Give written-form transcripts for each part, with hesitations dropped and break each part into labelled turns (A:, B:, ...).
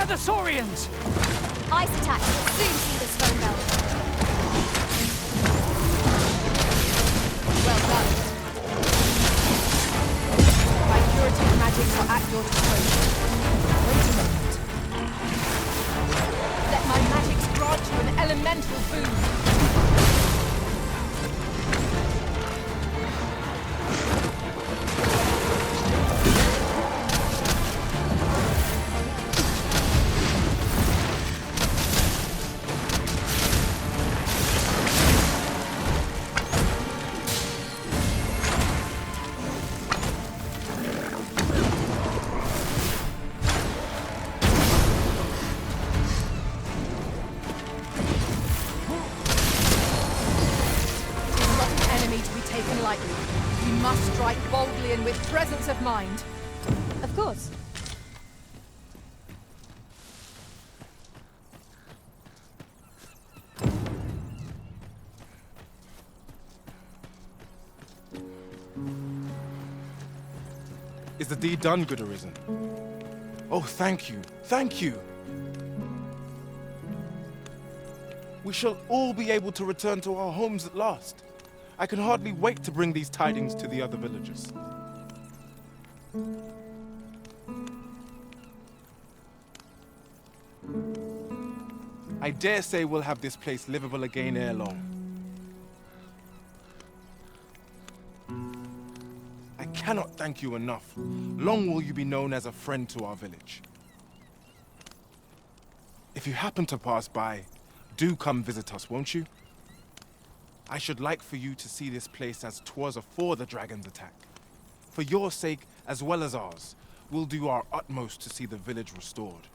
A: are the Saurians!
B: Ice attack will soon see this phone bell.
C: Well done. My curative magics are at your disposal. Wait a moment. Let my magics grant you an elemental boon. We must strike boldly and with presence of mind.
B: Of course.
D: Is the deed done, good Arisen? Oh, thank you. Thank you. We shall all be able to return to our homes at last. I can hardly wait to bring these tidings to the other villagers. I dare say we'll have this place livable again ere long. I cannot thank you enough. Long will you be known as a friend to our village. If you happen to pass by, do come visit us, won't you? I should like for you to see this place as 'twas afore the dragon's attack. For your sake, as well as ours, we'll do our utmost to see the village restored.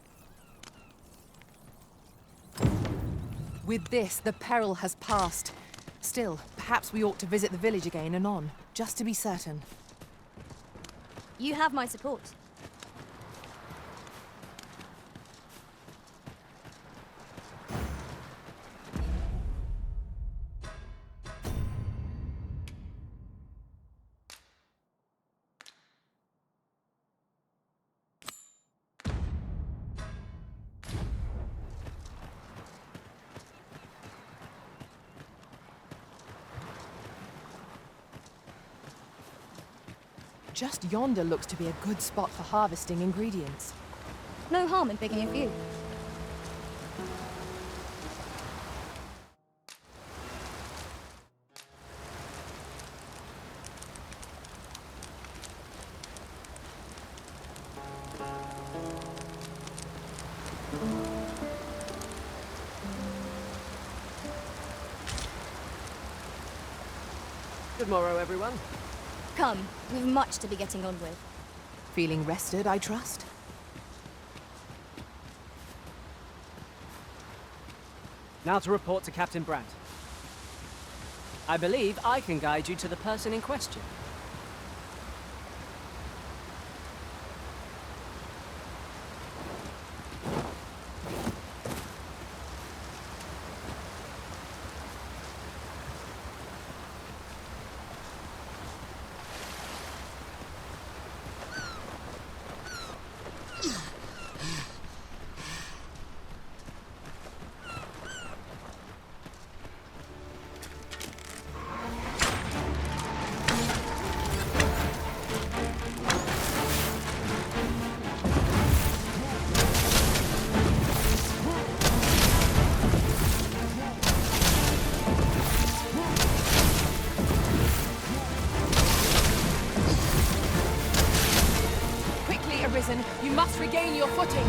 C: With this, the peril has passed. Still, perhaps we ought to visit the village again anon, just to be certain.
B: You have my support.
C: Just yonder looks to be a good spot for harvesting ingredients.
B: No harm in picking a few.
A: Good morrow, everyone.
B: Come, we've much to be getting on with.
C: Feeling rested, I trust?
A: Now to report to Captain Brandt. I believe I can guide you to the person in question.
C: You must regain your footing.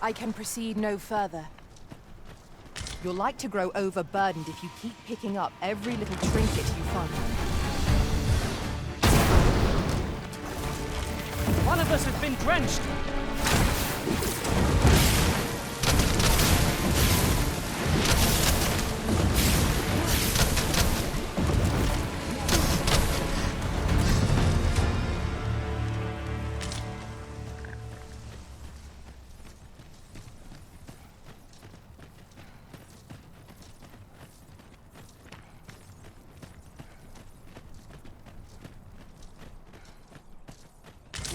C: I can proceed no further. You'll like to grow overburdened if you keep picking up every little trinket you find.
A: One of us has been drenched.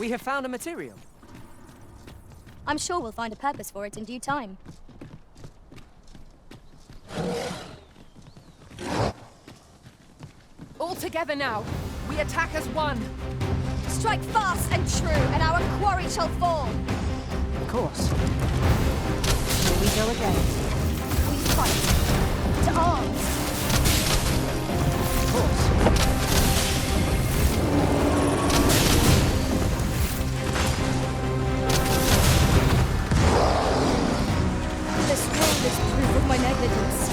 A: We have found a material.
B: I'm sure we'll find a purpose for it in due time.
C: All together now. We attack as one.
B: Strike fast and true, and our quarry shall fall.
A: Of course.
B: Here we go again. We fight. To arms.
A: Of course.
B: This road is proof of my negligence.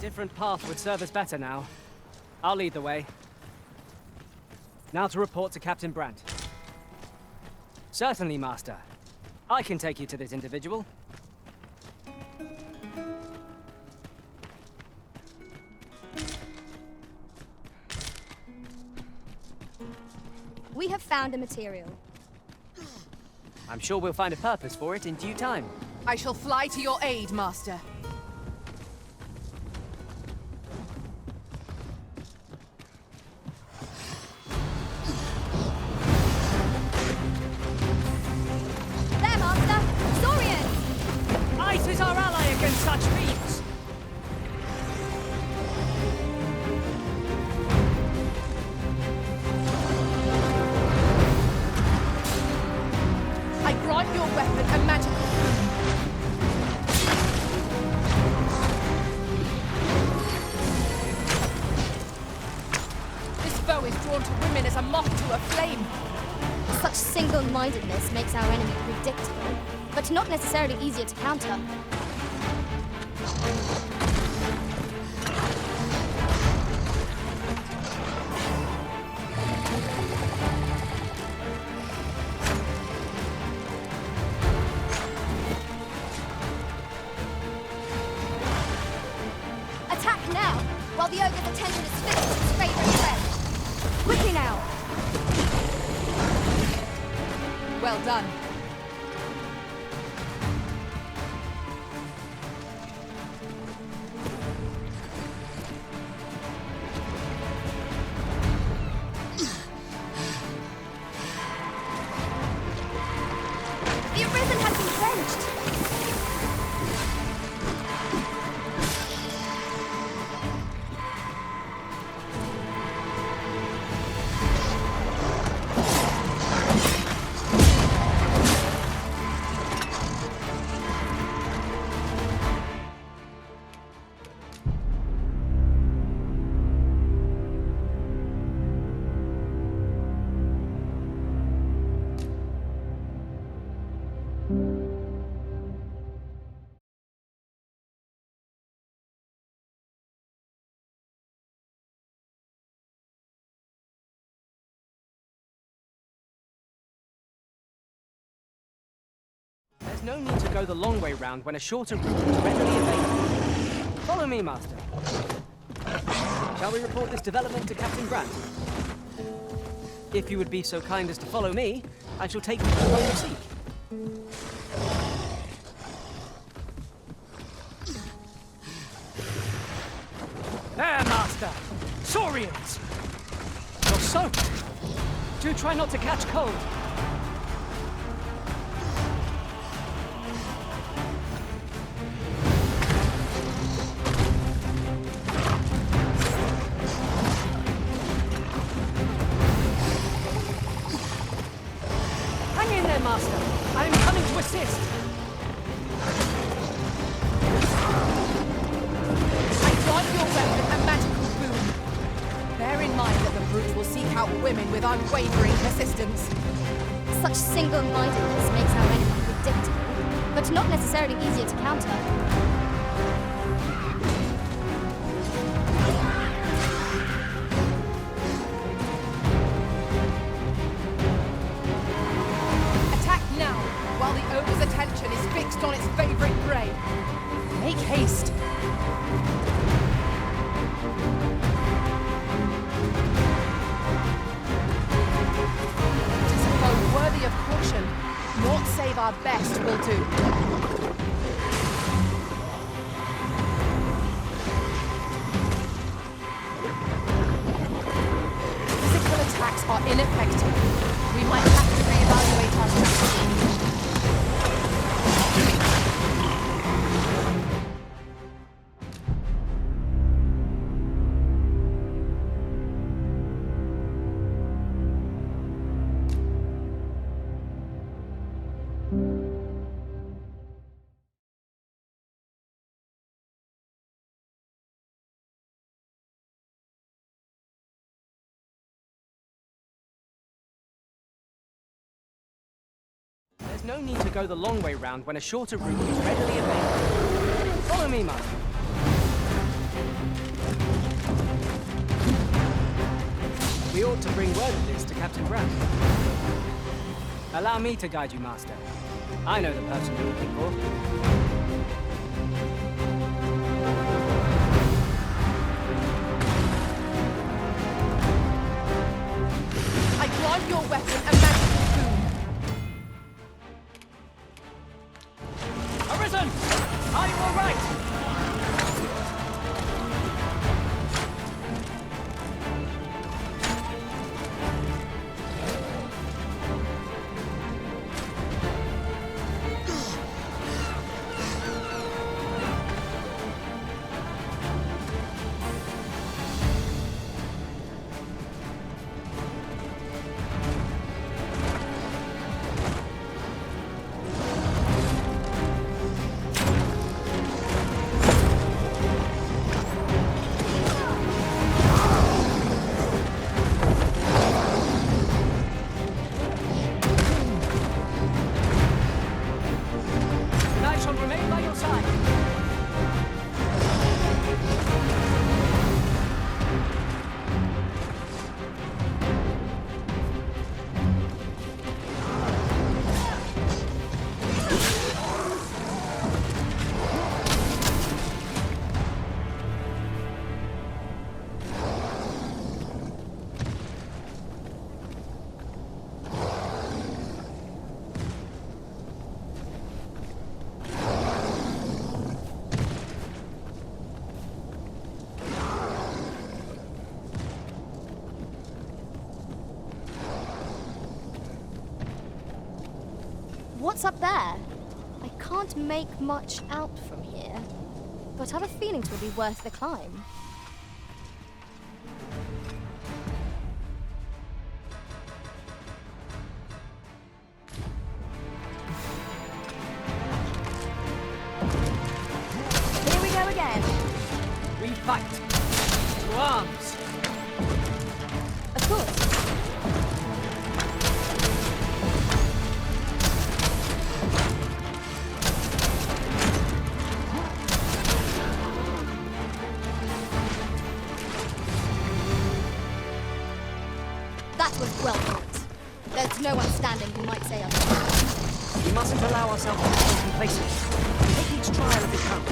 A: Different path would serve us better now. I'll lead the way. Now to report to Captain Brandt. Certainly, Master. I can take you to this individual.
B: We have found a material.
A: I'm sure we'll find a purpose for it in due time.
C: I shall fly to your aid, Master.
B: There, Master! Saurian!
A: Ice is our ally against such beams!
C: I grant your weapon a magical. This bow is drawn to women as a moth to a flame.
B: Such single-mindedness makes our enemy predictable, but not necessarily easier to counter. Attack now, while the ogre's attention is fixed on its favorite threat. Quickly now!
C: Well done.
B: The Arisen has been quenched!
A: There's no need to go the long way round when a shorter route is readily available. Follow me, Master. Shall we report this development to Captain Brandt? If you would be so kind as to follow me, I shall take you to the road you seek. There, Master! Saurians! You're soaked! Do try not to catch cold. Hang in there, Master! I am coming to assist!
C: Your weapon a magical boon. Bear in mind that the brute will seek out women with unwavering persistence.
B: Such single-mindedness makes our enemy predictable, but not necessarily easier to counter.
C: Attack now, while the ogre's attention is fixed on its favorite prey. Make haste. Worthy of caution. Naught save our best will do. Physical attacks are ineffective. We might have to reevaluate our strategy.
A: There's no need to go the long way round when a shorter route is readily available. Follow me, Master. We ought to bring word of this to Captain Brandt. Allow me to guide you, Master. I know the person you're looking for.
C: I grant your weapon a magical boon.
A: Arisen! Are you all right?
B: What's up there? I can't make much out from here, but I have a feeling it will be worth the climb.
C: Here we go again.
A: We fight. To arms.
B: Of course. That was well put. There's no one standing who might say otherwise.
A: We mustn't allow ourselves to become complacent. Take each trial as it comes.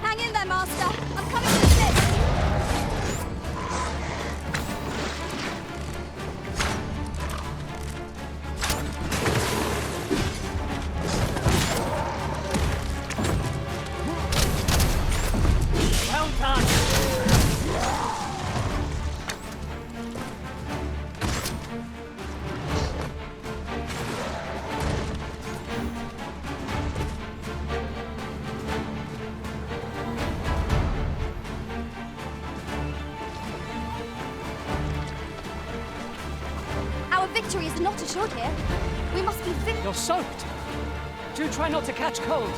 B: Hang in there, Master. I'm coming to assist.
A: Well done!
B: Our victory is not assured here. We must be
A: You're soaked. Do try not to catch cold.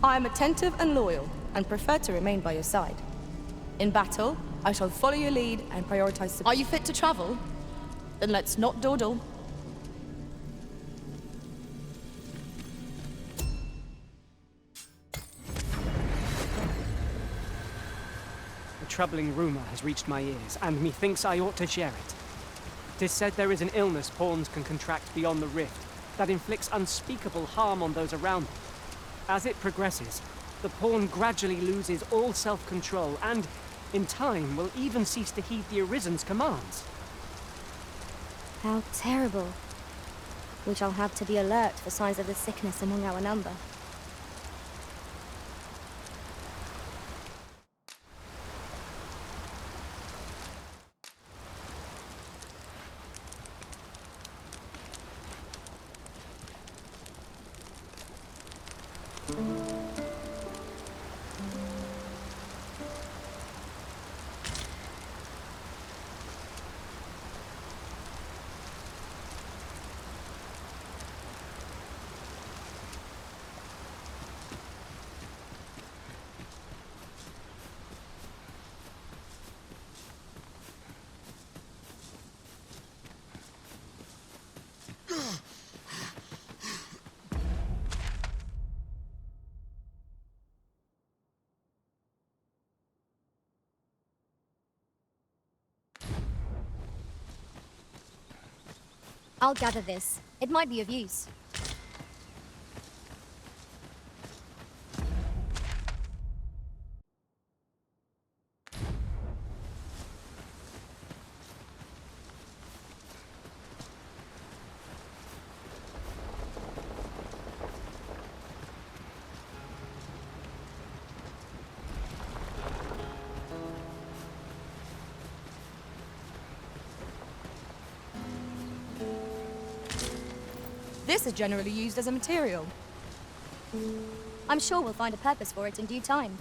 E: I am attentive and loyal, and prefer to remain by your side. In battle, I shall follow your lead and prioritize... Are you fit to travel? Then let's not dawdle.
A: A troubling rumor has reached my ears, and methinks I ought to share it. 'Tis said there is an illness pawns can contract beyond the rift that inflicts unspeakable harm on those around them. As it progresses, the pawn gradually loses all self-control and, in time, will even cease to heed the Arisen's commands.
B: How terrible. We shall have to be alert for signs of the sickness among our number. I'll gather this. It might be of use.
E: This is generally used as a material.
B: I'm sure we'll find a purpose for it in due time.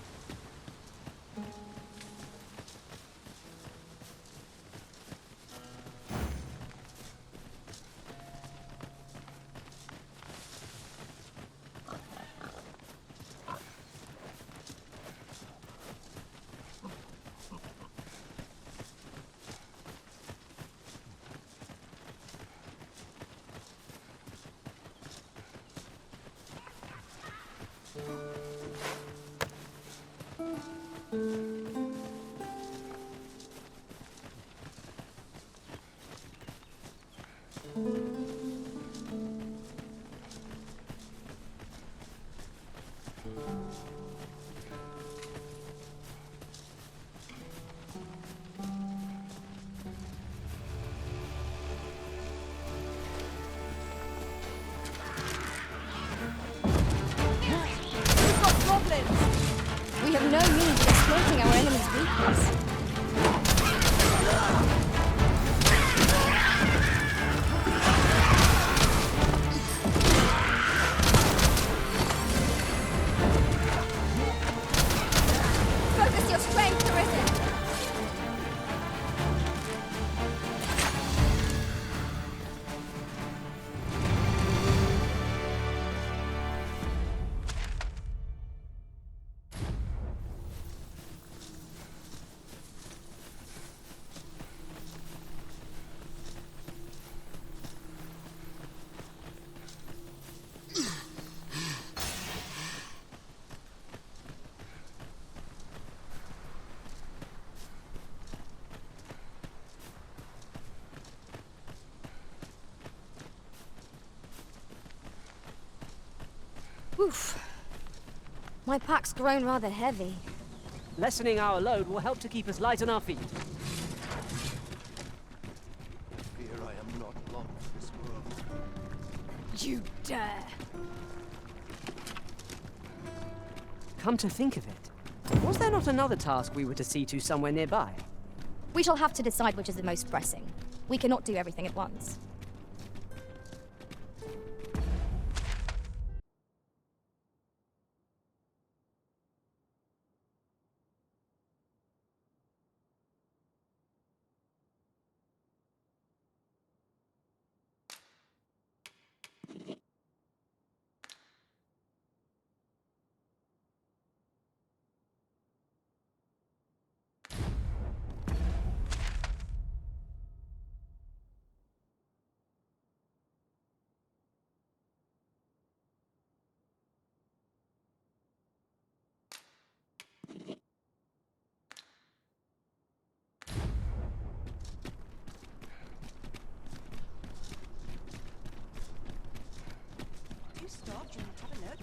B: We have no means of exploiting our enemy's weakness. Focus your strength, Arisen! Oof. My pack's grown rather heavy.
A: Lessening our load will help to keep us light on our feet.
F: Fear I am not long for this world.
B: You dare!
A: Come to think of it, was there not another task we were to see to somewhere nearby?
B: We shall have to decide which is the most pressing. We cannot do everything at once.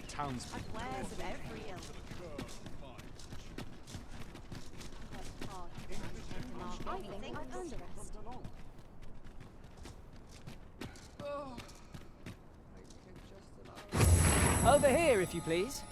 F: Towns.
B: I think I've earned the rest.
A: Over here, if you please.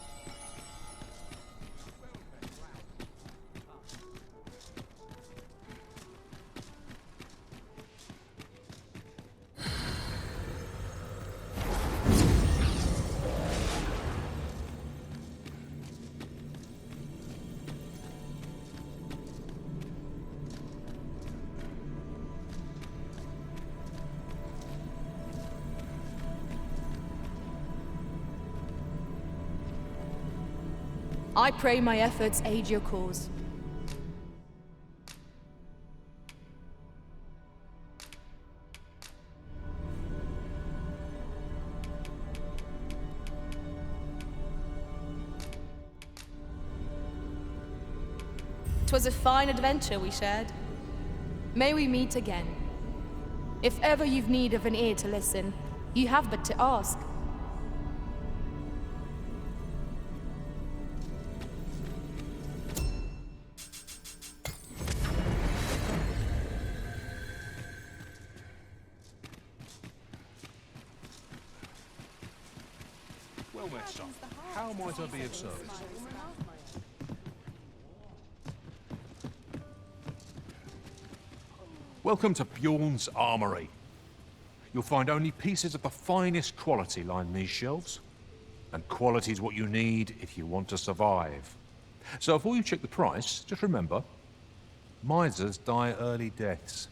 E: I pray my efforts aid your cause. "'Twas a fine adventure we shared. May we meet again. If ever you've need of an ear to listen, you have but to ask.
F: Well met, son. How might I be of service? Welcome to Bjorn's Armory. You'll find only pieces of the finest quality line these shelves. And quality's what you need if you want to survive. So before you check the price, just remember, misers die early deaths.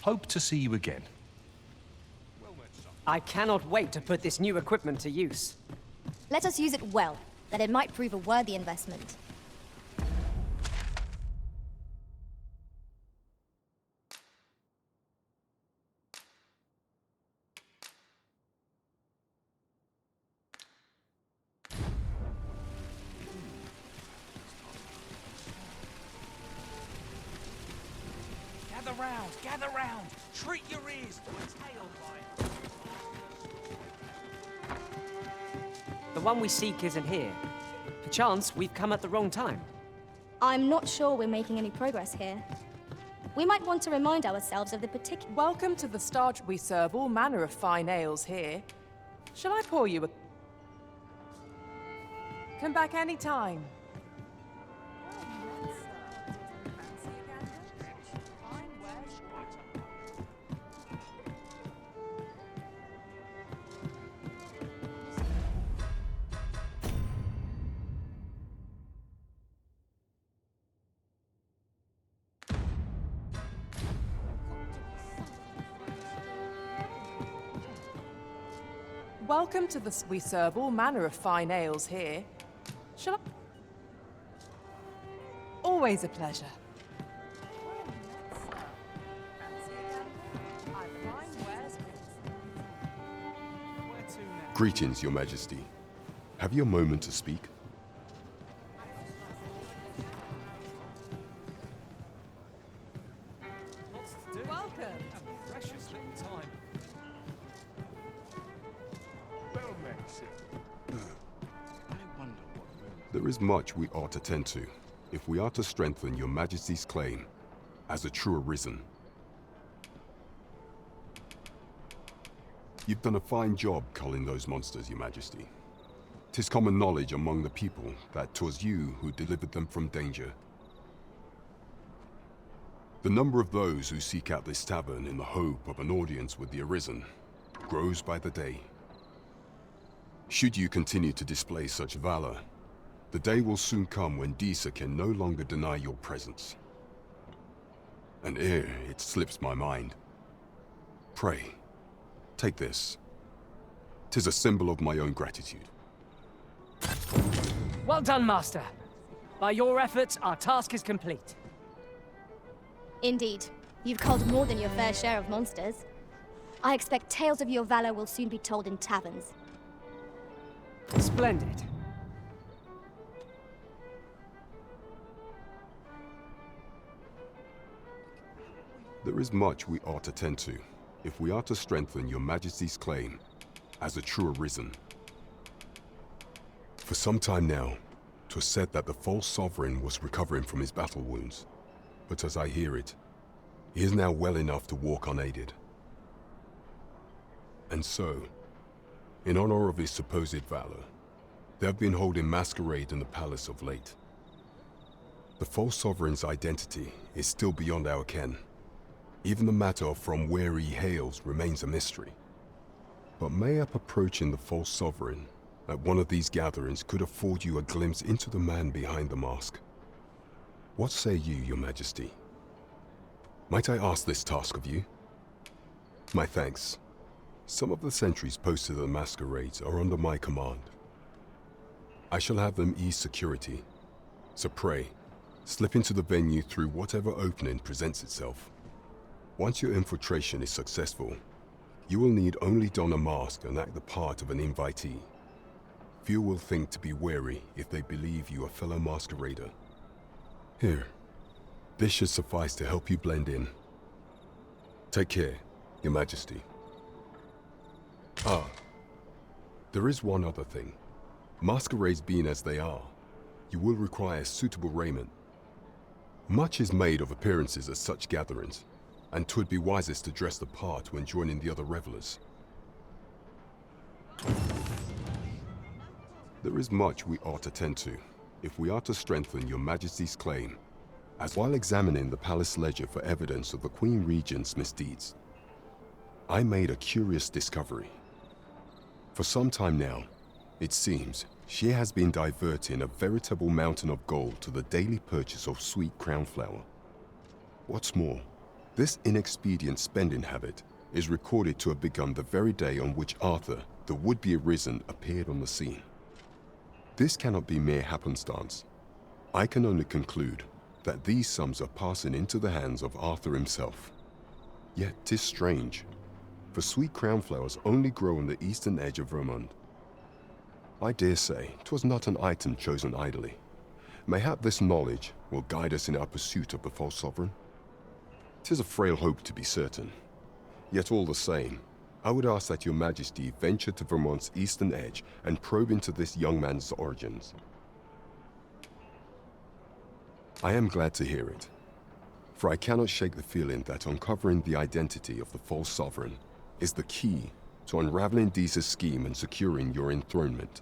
F: Hope to see you again.
A: I cannot wait to put this new equipment to use.
B: Let us use it well. that it might prove a worthy investment.
G: Gather round! Treat your ears to a tailbite!
A: The one we seek isn't here. Perchance we've come at the wrong time.
B: I'm not sure we're making any progress here. We might want to remind ourselves of the particular...
C: Welcome to the Star. We serve all manner of fine ales here. Shall I pour you a... Come back any time. Welcome to the... We serve all manner of fine ales here. Shall I... Always a pleasure.
H: Greetings, Your Majesty. Have you a moment to speak?
C: Welcome.
G: Precious little time.
H: There is much we ought to tend to, if we are to strengthen Your Majesty's claim as a true arisen. You've done a fine job culling those monsters, Your Majesty. 'Tis common knowledge among the people that 'twas you who delivered them from danger. The number of those who seek out this tavern in the hope of an audience with the Arisen grows by the day. Should you continue to display such valor, the day will soon come when Disa can no longer deny your presence. And ere it slips my mind, pray, take this. 'Tis a symbol of my own gratitude.
A: Well done, Master. By your efforts, our task is complete.
B: Indeed, you've culled more than your fair share of monsters. I expect tales of your valor will soon be told in taverns.
A: Splendid.
H: There is much we ought to tend to, if we are to strengthen Your Majesty's claim as a true Arisen. For some time now, 'twas said that the false sovereign was recovering from his battle wounds, but as I hear it, he is now well enough to walk unaided. And so, in honor of his supposed valor, they have been holding masquerade in the palace of late. The false sovereign's identity is still beyond our ken. Even the matter of from where he hails remains a mystery. But mayhap approaching the false sovereign at one of these gatherings could afford you a glimpse into the man behind the mask. What say you, Your Majesty? Might I ask this task of you? My thanks. Some of the sentries posted at the masquerades are under my command. I shall have them ease security, so pray, slip into the venue through whatever opening presents itself. Once your infiltration is successful, you will need only don a mask and act the part of an invitee. Few will think to be wary if they believe you a fellow masquerader. Here, this should suffice to help you blend in. Take care, Your Majesty. Ah, there is one other thing. Masquerades being as they are, you will require suitable raiment. Much is made of appearances at such gatherings, and 'twould be wisest to dress the part when joining the other revelers. There is much we ought to tend to, if we are to strengthen Your Majesty's claim, as while examining the palace ledger for evidence of the Queen Regent's misdeeds, I made a curious discovery. For some time now, it seems she has been diverting a veritable mountain of gold to the daily purchase of sweet crown flower. What's more, this inexpedient spending habit is recorded to have begun the very day on which Arthur, the would-be Arisen, appeared on the scene. This cannot be mere happenstance. I can only conclude that these sums are passing into the hands of Arthur himself. Yet 'tis strange, for sweet crownflowers only grow on the eastern edge of Vermont. I dare say 'twas not an item chosen idly. Mayhap this knowledge will guide us in our pursuit of the false sovereign. 'Tis a frail hope to be certain. Yet all the same, I would ask that your majesty venture to Vermont's eastern edge and probe into this young man's origins. I am glad to hear it, for I cannot shake the feeling that uncovering the identity of the false sovereign is the key to unraveling Deeza's scheme and securing your enthronement.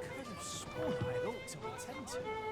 G: Could have sworn I ought to attend to.